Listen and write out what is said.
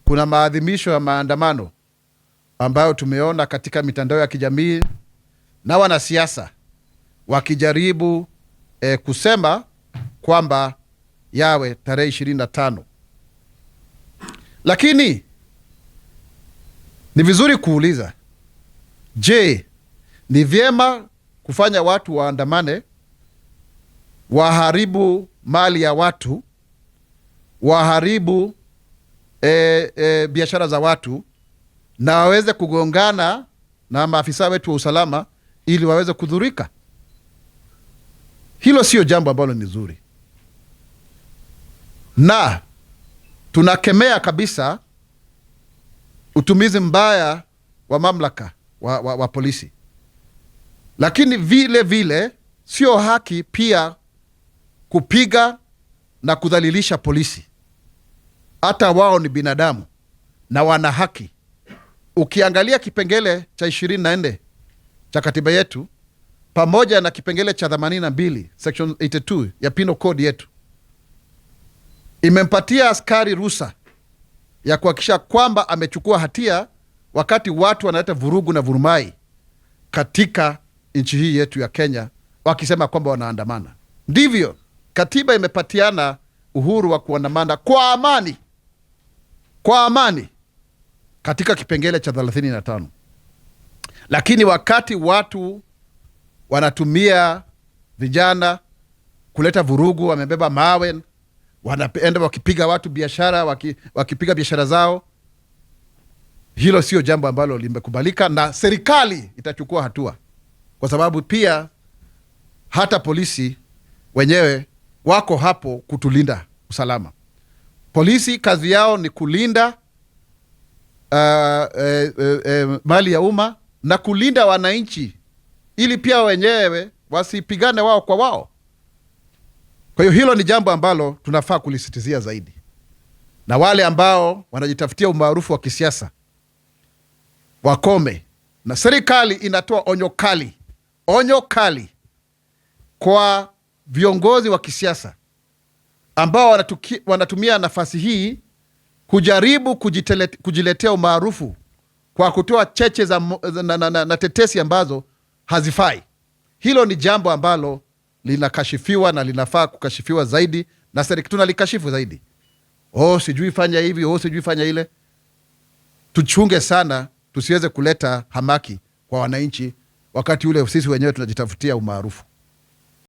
kuna maadhimisho ya maandamano ambayo tumeona katika mitandao ya kijamii na wanasiasa wakijaribu kusema kwamba yawe tarehe 25. Lakini ni vizuri kuuliza, je, ni vyema kufanya watu waandamane, waharibu mali ya watu, waharibu biashara za watu, na waweze kugongana na maafisa wetu wa usalama ili waweze kudhurika? Hilo sio jambo ambalo ni zuri, na tunakemea kabisa utumizi mbaya wa mamlaka wa polisi. Lakini vile vile sio haki pia kupiga na kudhalilisha polisi. Hata wao ni binadamu na wana haki. Ukiangalia kipengele cha 24 cha katiba yetu pamoja na kipengele cha 82 section 82 ya penal code yetu, imempatia askari ruhusa ya kuhakikisha kwamba amechukua hatia wakati watu wanaleta vurugu na vurumai katika nchi hii yetu ya Kenya, wakisema kwamba wanaandamana. Ndivyo katiba imepatiana uhuru wa kuandamana kwa amani katika kipengele cha 35. Lakini wakati watu wanatumia vijana kuleta vurugu, wamebeba mawe, wanaenda wakipiga watu biashara, wakipiga biashara zao, hilo sio jambo ambalo limekubalika, na serikali itachukua hatua, kwa sababu pia hata polisi wenyewe wako hapo kutulinda usalama. Polisi kazi yao ni kulinda mali ya umma na kulinda wananchi, ili pia wenyewe wasipigane wao kwa wao. Kwa hiyo hilo ni jambo ambalo tunafaa kulisitizia zaidi, na wale ambao wanajitafutia umaarufu wa kisiasa wakome. Na serikali inatoa onyo kali kwa viongozi wa kisiasa ambao wanatumia nafasi hii kujaribu kujiletea umaarufu kwa kutoa cheche na tetesi ambazo hazifai. Hilo ni jambo ambalo linakashifiwa na linafaa kukashifiwa zaidi, na serikali tunalikashifu zaidi. Sijui fanya hivi, sijui fanya ile. Tuchunge sana tusiweze kuleta hamaki kwa wananchi wakati ule sisi wenyewe tunajitafutia umaarufu.